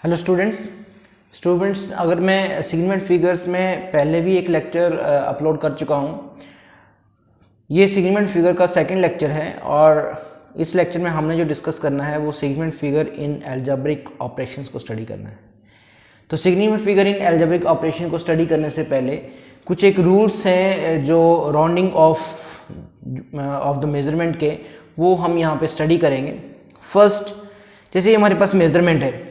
Hello students अगर मैं segment figures में पहले भी एक लेक्चर अपलोड कर चुका हूँ। ये सेगमेंट फिगर का सेकंड लेक्चर है और इस लेक्चर में हमने जो डिस्कस करना है वो segment figure in algebraic operations को स्टडी करना है। तो segment figure in algebraic operation को स्टडी करने से पहले कुछ एक रूल्स हैं जो राउंडिंग ऑफ द मेजरमेंट के, वो हम यहाँ पे स्टडी करेंगे। फर्स्ट, जैसे हमारे पास मेजरमेंट है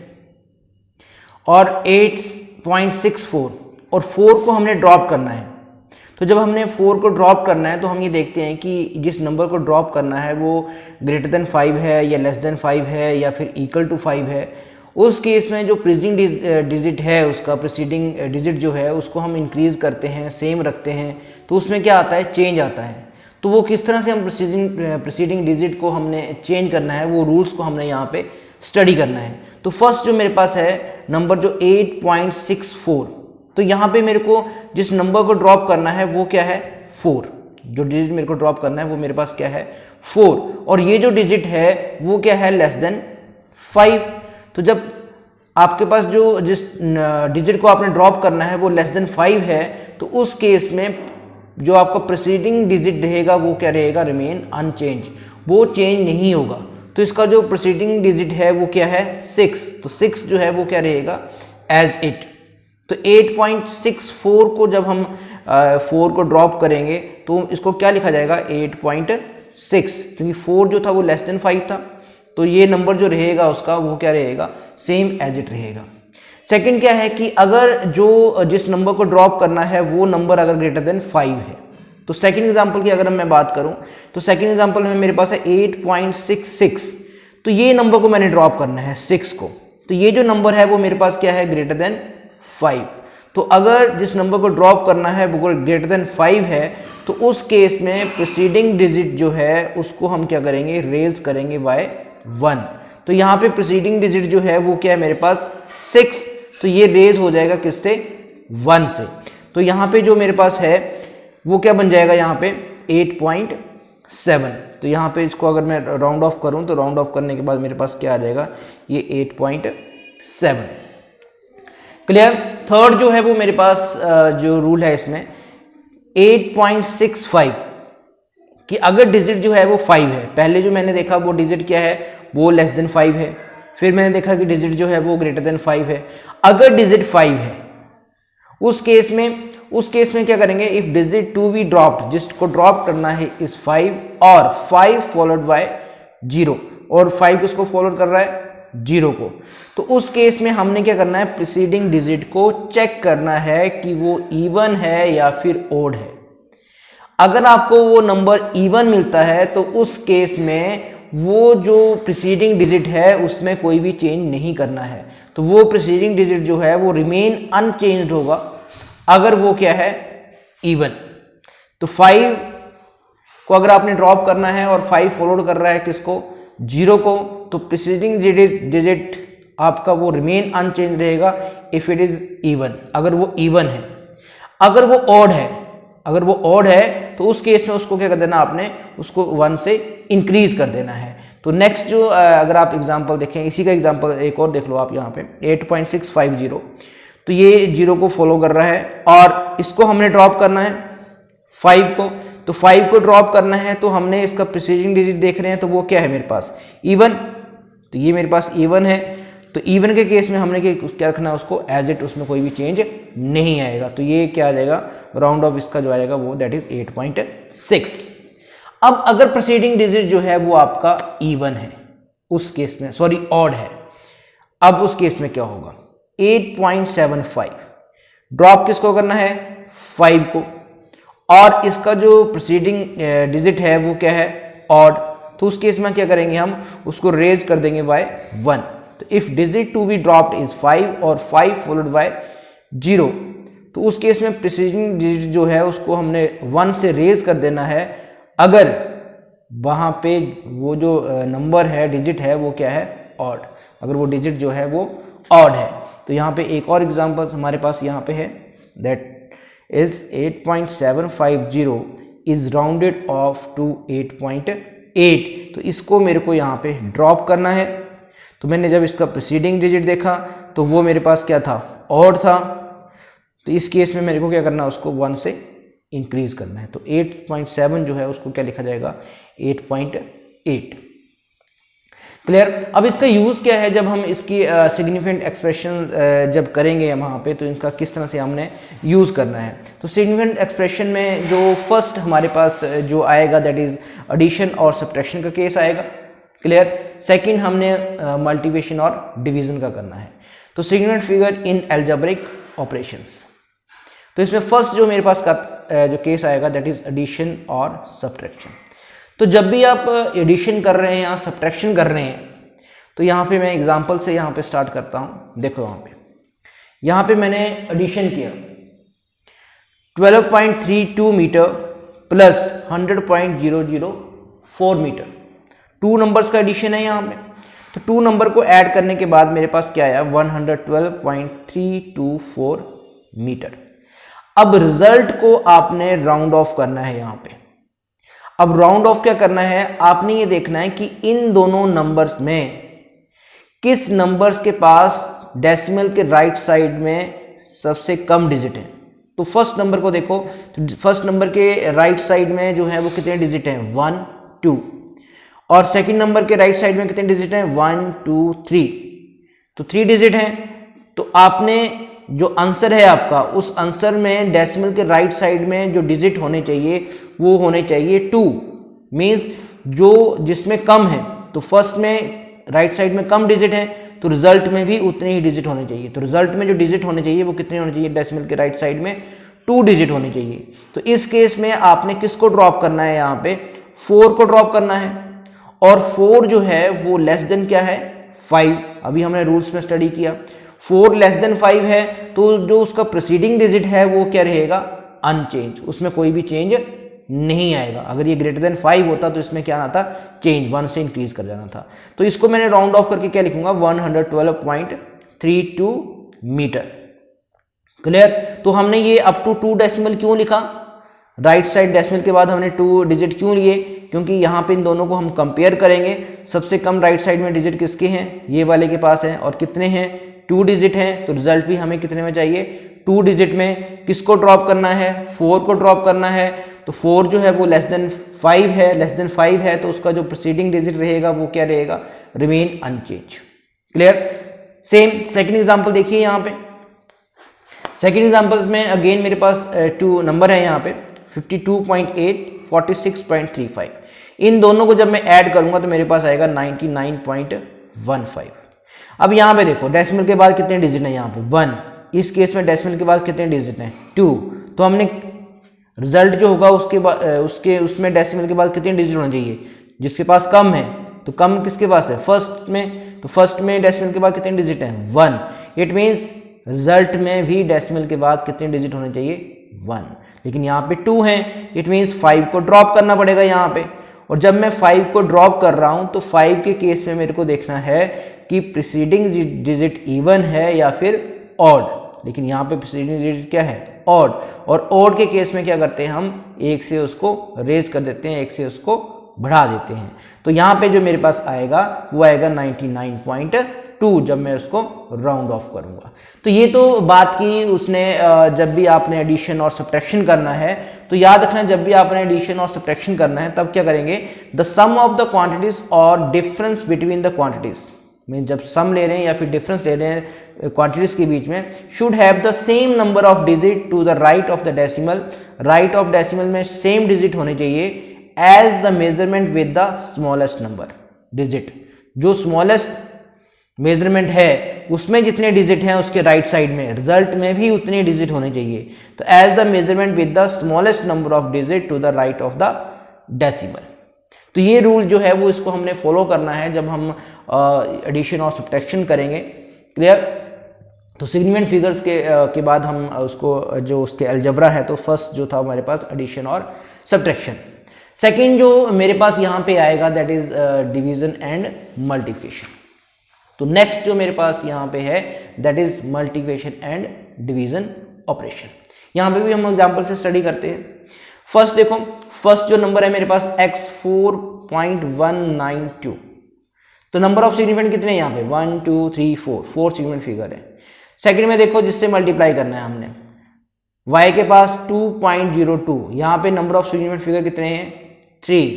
और 8.64 और 4 को हमने ड्रॉप करना है। तो जब हमने 4 को ड्रॉप करना है तो हम ये देखते हैं कि जिस नंबर को ड्रॉप करना है वो ग्रेटर देन 5 है या लेस देन 5 है या फिर इक्वल टू 5 है। उस केस में जो प्रीसिडिंग डिजिट है, उसका प्रीसिडिंग डिजिट जो है उसको हम इंक्रीज करते हैं, सेम रखते हैं, तो उसमें क्या आता है, चेंज आता है। तो वो किस तरह से हम प्रीसिडिंग डिजिट को हमने चेंज करना है, वो रूल्स को हमने यहाँ पे स्टडी करना है। तो फर्स्ट जो मेरे पास है नंबर जो 8.64, तो यहाँ पे मेरे को जिस नंबर को ड्रॉप करना है वो क्या है, 4। जो डिजिट मेरे को ड्रॉप करना है वो मेरे पास क्या है, 4। और ये जो डिजिट है वो क्या है, लेस देन 5। तो जब आपके पास जो जिस डिजिट को आपने ड्रॉप करना है वो लेस देन 5 है, तो उस केस में जो आपका प्रीसीडिंग डिजिट रहेगा वो क्या रहेगा, रिमेन अनचेंज, वो चेंज नहीं होगा। तो इसका जो प्रीसीडिंग डिजिट है वो क्या है, 6। तो 6 जो है वो क्या रहेगा, एज इट। तो 8.64 को जब हम 4 को ड्रॉप करेंगे तो इसको क्या लिखा जाएगा, 8.6, क्योंकि 4 जो था वो लेस देन 5 था। तो ये नंबर जो रहेगा उसका वो क्या रहेगा, सेम एज इट रहेगा। सेकंड क्या है कि अगर जो जिस नंबर को ड्रॉप करना है वो नंबर अगर ग्रेटर देन 5 है, तो सेकंड एग्जांपल की अगर मैं बात करूं तो सेकंड एग्जांपल में मेरे पास है 8.66। तो ये नंबर को मैंने ड्रॉप करना है 6 को, तो ये जो नंबर है वो मेरे पास क्या है, ग्रेटर देन 5। तो अगर जिस नंबर को ड्रॉप करना है वो ग्रेटर देन 5 है, तो उस केस में प्रीसीडिंग डिजिट जो है उसको हम क्या करेंगे, रेज करेंगे बाय 1। तो यहाँ पे प्रीसीडिंग डिजिट जो है वो क्या है मेरे पास 6, तो ये रेज हो जाएगा किससे, 1 से। तो यहाँ पे जो मेरे पास है वो क्या बन जाएगा, यहाँ पे 8.7। तो यहाँ पे इसको अगर मैं राउंड ऑफ करूँ तो राउंड ऑफ करने के बाद मेरे पास क्या आ जाएगा, ये 8.7। क्लियर। थर्ड जो है वो मेरे पास जो रूल है इसमें 8.65 कि अगर डिजिट जो है वो 5 है, पहले जो मैंने देखा वो डिजिट क्या है, वो लेस देन 5 है, फिर मैंने देखा कि डिजिट जो है वो ग्रेटर देन 5 है। अगर डिजिट 5 है उस केस में क्या करेंगे, if digit to be dropped, जिसको ड्रॉप करना है इस 5 और 5 फॉलोड बाय 0, और 5 किसको फॉलो कर रहा है, 0 को। तो उस केस में हमने क्या करना है, प्रीसीडिंग डिजिट को चेक करना है कि वो इवन है या फिर ओड है। अगर आपको वो नंबर इवन मिलता है तो उस केस में वो जो प्रीसीडिंग डिजिट है उसमें कोई भी चेंज नहीं करना है, तो वो प्रीसीडिंग डिजिट जो है वो रिमेन अनचेंज्ड होगा अगर वो क्या है, इवन। तो 5 को अगर आपने ड्रॉप करना है और 5 फॉलोड कर रहा है किसको, 0 को, तो प्रीसीडिंग डिजिट आपका वो रिमेन अनचेंज रहेगा इफ इट इज इवन, अगर वो इवन है। अगर वो ऑड है तो उस केस में उसको क्या कर देना, आपने उसको 1 से इंक्रीज कर देना है। तो नेक्स्ट जो अगर आप एग्जांपल देखें, इसी का एग्जांपल एक और देख लो आप यहाँ पे 8.650, तो ये 0 को फॉलो कर रहा है और इसको हमने ड्रॉप करना है 5 को। तो 5 को ड्रॉप करना है तो हमने इसका प्रीसीडिंग डिजिट देख रहे हैं, तो वो क्या है मेरे पास, इवन। तो ये मेरे पास इवन है, तो इवन के केस में हमने क्या रखना है, उसको एज इट, उसमें कोई भी चेंज नहीं आएगा। तो ये क्या आ जाएगा, राउंड ऑफ इसका जो आएगा वो दैट इज 8.6। अब अगर प्रीसीडिंग डिजिट जो है वो आपका इवन है, उस केस में सॉरी ऑड है, अब उस केस में क्या होगा, 8.75 ड्रॉप किसको करना है, 5 को, और इसका जो प्रीसीडिंग डिजिट है वो क्या है, ऑड। तो उस केस में क्या करेंगे, हम उसको रेज कर देंगे बाय 1। तो if digit to be dropped is 5 और 5 फॉलोड बाय 0, तो उस केस में प्रीसीडिंग डिजिट जो है उसको हमने 1 से रेज कर देना है अगर वहां पे वो जो नंबर है, डिजिट है वो क्या है, ऑड, अगर वो डिजिट जो है वो ऑड है। तो यहाँ पे एक और एग्जांपल हमारे पास यहाँ पे है, that is 8.750 is rounded off to 8.8। तो इसको मेरे को यहाँ पे ड्रॉप करना है। तो मैंने जब इसका प्रीसीडिंग डिजिट देखा तो वो मेरे पास क्या था, ऑड था। तो इस केस में मेरे को क्या करना है, उसको 1 से इंक्रीज करना है। तो 8.7 जो है उसको क्या लिखा जाएगा, 8.8। क्लियर। अब इसका यूज़ क्या है, जब हम इसकी सिग्निफिकेंट एक्सप्रेशन जब करेंगे वहाँ पे, तो इनका किस तरह से हमने यूज़ करना है। तो सिग्निफिकेंट एक्सप्रेशन में जो फर्स्ट हमारे पास जो आएगा दैट इज़ एडिशन और सब्ट्रैक्शन का केस आएगा। क्लियर। सेकंड हमने मल्टीप्लिकेशन और डिवीजन का करना है। तो significant figure in algebraic operations, तो इसमें फर्स्ट जो मेरे पास का जो केस आएगा दैट इज एडिशन और सब्ट्रैक्शन। तो जब भी आप एडिशन कर रहे हैं या सब्ट्रैक्शन कर रहे हैं, तो यहाँ पे मैं एग्जांपल से यहाँ पे स्टार्ट करता हूँ। देखो यहाँ पे मैंने एडिशन किया 12.32 मीटर प्लस 100.004 मीटर, 2 नंबर्स का एडिशन है यहाँ पे। तो 2 नंबर को ऐड करने के बाद मेरे पास क्या आया, 112.324 मीटर। अब रिजल्ट को आपने राउंड ऑफ करना है यहाँ पे। अब राउंड ऑफ क्या करना है, आपने ये देखना है कि इन दोनों नंबर्स में किस नंबर्स के पास डेसिमल के राइट साइड में सबसे कम डिजिट है। तो फर्स्ट नंबर को देखो, तो फर्स्ट नंबर के राइट साइड में जो है वो कितने डिजिट हैं, 1 2, और सेकंड नंबर के राइट साइड में कितने डिजिट हैं, 1 2 3, तो 3 डिजिट हैं। तो आपने जो आंसर है आपका, उस आंसर में डेसिमल के राइट साइड में जो डिजिट होने चाहिए वो होने चाहिए 2, मीन्स जो जिसमें कम है। तो फर्स्ट में राइट साइड में कम डिजिट है, तो रिजल्ट में भी उतने ही डिजिट होने चाहिए। तो रिजल्ट में जो डिजिट होने चाहिए वो कितने होने चाहिए, डेसिमल के राइट साइड में 2 डिजिट होने चाहिए। तो इस केस में आपने किसको ड्रॉप करना है, यहाँ पे 4 को ड्रॉप करना है, और 4 जो है वो लेस देन क्या है, 5। अभी हमने रूल्स में स्टडी किया, 4 लेस देन 5 है, तो जो उसका प्रीसीडिंग डिजिट है वो क्या रहेगा, अनचेंज, उसमें कोई भी चेंज नहीं आएगा। अगर ये ग्रेटर देन 5 होता तो इसमें क्या आना था, चेंज, 1 से इंक्रीज कर जाना था। तो इसको मैंने राउंड ऑफ करके क्या लिखूंगा, 112.32 मीटर। क्लियर। तो हमने ये अप टू 2 डेसिमल क्यों लिखा, राइट साइड डेसिमल के बाद हमने 2 डिजिट क्यों लिए, क्योंकि यहाँ पे इन दोनों को हम कंपेयर करेंगे। सबसे कम राइट साइड में डिजिट किसके हैं, ये वाले के पास हैं, और कितने हैं, 2 डिजिट हैं। तो रिजल्ट भी हमें कितने में चाहिए, 2 डिजिट में। किसको ड्रॉप करना है, 4 को ड्रॉप करना है। तो 4 जो है वो लेस देन 5 है, लेस देन 5 है, तो उसका जो प्रीसीडिंग डिजिट रहेगा वो क्या रहेगा, remain unchanged. Clear. Same second example देखिए, यहाँ पे सेकंड एग्जांपल में अगेन मेरे पास 2 नंबर है यहाँ पे, 52.8 46.35। इन दोनों को जब मैं ऐड करूंगा तो मेरे पास आएगा 99.15। अब यहाँ पे देखो डेसिमल के बाद कितने डिजिट हैं, यहाँ पे 1, इस केस में डेसिमल के बाद कितने डिजिट हैं, 2। तो हमने रिजल्ट जो होगा उसमें डेसिमल के बाद कितने डिजिट होने चाहिए, जिसके पास कम है, तो कम किसके पास है, फर्स्ट में। तो फर्स्ट में डेसिमल के बाद कितने डिजिट हैं, 1। इट मीन्स रिजल्ट में भी डेसिमल के बाद कितने डिजिट होने चाहिए, 1। लेकिन यहाँ पे 2 हैं, इट मीन्स 5 को ड्रॉप करना पड़ेगा यहाँ पे। और जब मैं 5 को ड्रॉप कर रहा हूँ तो 5 के केस में मेरे को देखना है कि प्रीसीडिंग डिजिट इवन है या फिर ऑड। लेकिन यहाँ पे प्रीसीडिंग डिजिट क्या है, ऑड। और ऑड के केस में क्या करते हैं, हम 1 से उसको रेज कर देते हैं, 1 से उसको बढ़ा देते हैं। तो यहाँ पे जो मेरे पास आएगा वो आएगा 99.2 जब मैं उसको राउंड ऑफ करूंगा। तो ये तो बात की उसने, जब भी आपने एडिशन और सब्ट्रैक्शन करना है तो याद रखना, जब भी आपने एडिशन और सब्ट्रैक्शन करना है तब क्या करेंगे, the sum of the quantities और डिफरेंस बिटवीन द क्वांटिटीज में, जब सम ले रहे हैं या फिर डिफरेंस ले रहे हैं क्वांटिटीज के बीच में, should have the same number of digit to the right of the decimal. Right of decimal में सेम डिजिट होने चाहिए as the measurement with the smallest number digit. जो स्मॉलेस्ट मेजरमेंट है उसमें जितने डिजिट हैं उसके राइट साइड में, रिजल्ट में भी उतने डिजिट होने चाहिए। तो as the measurement with the smallest number of digit to the right of the decimal. तो ये रूल जो है वो इसको हमने फॉलो करना है जब हम एडिशन और सब्ट्रैक्शन करेंगे। क्लियर। तो सिग्निफिकेंट फिगर्स के बाद हम उसको जो उसके अलजबरा है, तो फर्स्ट जो था हमारे पास एडिशन और सब्ट्रैक्शन। सेकंड जो मेरे पास यहाँ पे आएगा that is division and multiplication. तो नेक्स्ट जो मेरे पास यहाँ पे है that is multiplication and division operation. यहाँ पे भी हम एग्जांपल से स्टडी करते हैं। फर्स्ट देखो, फर्स्ट जो नंबर है मेरे पास x4.192, तो नंबर ऑफ सिग्निफिकेंट कितने हैं यहाँ पे 1 2 3 4 4 सिग्निफिकेंट फिगर है। सेकंड में देखो जिससे मल्टीप्लाई करना है हमने, y के पास 2.02, यहाँ पे नंबर ऑफ सिग्निफिकेंट फिगर कितने हैं 3।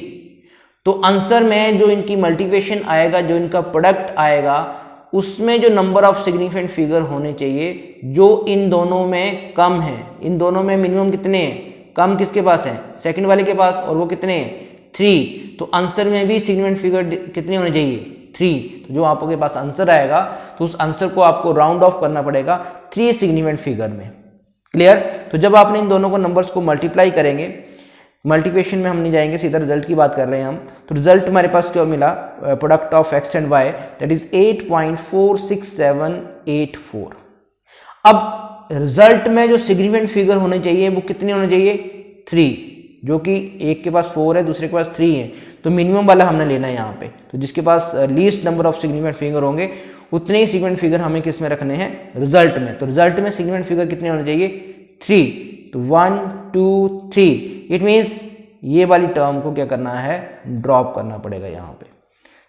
तो आंसर में जो इनकी मल्टीप्लिकेशन आएगा, जो इनका प्रोडक्ट आएगा, उसमें जो नंबर ऑफ सिग्निफिकेंट फिगर होने चाहिए जो इन दोनों में कम है, इन दोनों में मिनिमम कितने हैं, कम किसके पास है, सेकंड वाले के पास, और वो कितने हैं 3। तो आंसर में भी सिग्निफिकेंट फिगर कितने होने चाहिए 3। तो जो आपके पास आंसर आएगा तो उस आंसर को आपको राउंड ऑफ करना पड़ेगा 3 सिग्निफिकेंट फिगर में। क्लियर। तो जब आपने इन दोनों को नंबर्स को मल्टीप्लाई करेंगे, मल्टीप्लिकेशन में हम नहीं जाएंगे, सीधा रिजल्ट की बात कर रहे हैं हम, तो रिजल्ट हमारे पास क्या मिला, product of X and Y that is 8.46784। अब रिजल्ट में जो सिग्निफिकेंट फिगर होने चाहिए वो कितने होने चाहिए 3, जो कि एक के पास 4 है, दूसरे के पास 3 है, तो मिनिमम वाला हमने लेना है यहाँ पे। तो जिसके पास least number of significant figure होंगे उतने ही सिग्निफिकेंट फिगर हमें किस में रखने हैं, रिजल्ट में। तो रिजल्ट में सिग्निफिकेंट फिगर कितने होने चाहिए 3, तो 1 2 3। इट मीन्स ये वाली टर्म को क्या करना है, ड्रॉप करना पड़ेगा, यहाँ पे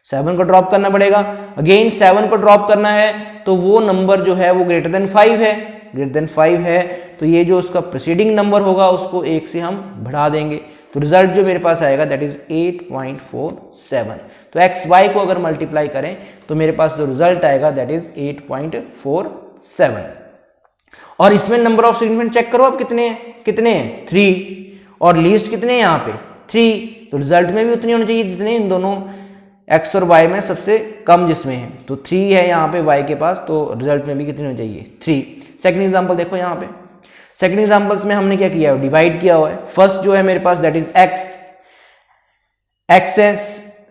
7 को ड्रॉप करना पड़ेगा। अगेन 7 को ड्रॉप करना है तो वो नंबर जो है वो ग्रेटर देन 5 है, ग्रेटर देन 5 है, तो ये जो उसका प्रीसीडिंग नंबर होगा उसको 1 से हम बढ़ा देंगे। तो रिजल्ट जो मेरे पास आएगा दैट इज 8.47। तो एक्स वाई को अगर मल्टीप्लाई करें तो मेरे पास जो रिजल्ट आएगा दैट इज 8.47। और इसमें नंबर ऑफ सिग्निफिकेंट चेक करो आप कितने हैं 3, और लीस्ट कितने हैं यहाँ पे 3। तो रिजल्ट में भी उतनी होनी चाहिए जितने इन दोनों x और y में सबसे कम जिसमें है, तो 3 है यहाँ पे y के पास, तो रिजल्ट में भी कितनी होनी चाहिए 3। सेकंड एग्जांपल देखो यहाँ पे, सेकंड एग्जांपल्स में हमने क्या किया है, डिवाइड किया हुआ है। फर्स्ट जो है मेरे पास दैट इज x है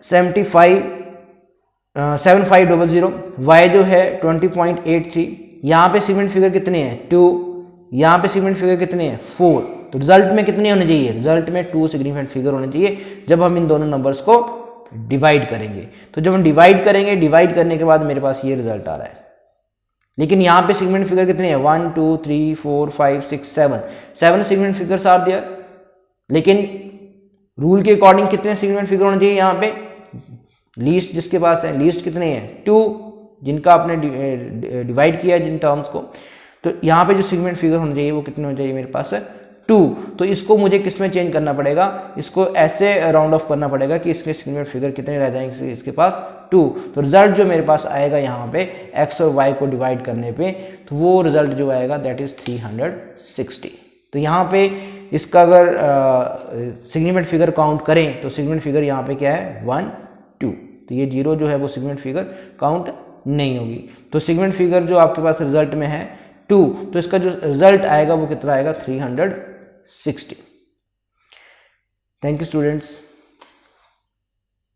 7500, y जो है 20.83, यहाँ पे सिग्निफिकेंट फिगर कितने हैं 2, यहाँ पे सिग्निफिकेंट फिगर कितने हैं 4। तो रिजल्ट में कितने होने चाहिए, रिजल्ट में 2 सिग्निफिकेंट फिगर होने चाहिए जब हम इन दोनों नंबर्स को डिवाइड करेंगे। तो जब हम डिवाइड करेंगे, डिवाइड करने के बाद मेरे पास ये रिजल्ट आ रहा है, लेकिन यहाँ पे सिग्निफिकेंट फिगर कितने हैं 1 2 3 4 5 6 7 सिग्निफिकेंट फिगर्स आर देयर। लेकिन रूल के अकॉर्डिंग कितने सिग्निफिकेंट फिगर होने चाहिए यहाँ पे, लीस्ट जिसके पास है, लीस्ट कितने हैं 2, जिनका आपने डिवाइड किया है जिन टर्म्स को, तो यहाँ पे जो सिग्निफिकेंट फिगर होना चाहिए वो कितने होने चाहिए मेरे पास 2। तो इसको मुझे किस में चेंज करना पड़ेगा, इसको ऐसे राउंड ऑफ करना पड़ेगा कि इसके सिग्निफिकेंट फिगर कितने रह जाएंगे इसके पास 2। तो रिजल्ट जो मेरे पास आएगा यहाँ पे x और y को डिवाइड करने पे, तो वो रिजल्ट जो आएगा दैट इज 360। तो यहाँ पे इसका अगर सिग्निफिकेंट फिगर काउंट करें तो सिग्निफिकेंट फिगर यहाँ पे क्या है 1 2, तो ये 0 जो है वो सिग्निफिकेंट फिगर काउंट नहीं होगी। तो सिग्निफिकेंट फिगर जो आपके पास रिजल्ट में है 2, तो इसका जो रिजल्ट आएगा वो कितना आएगा 360। Thank you students.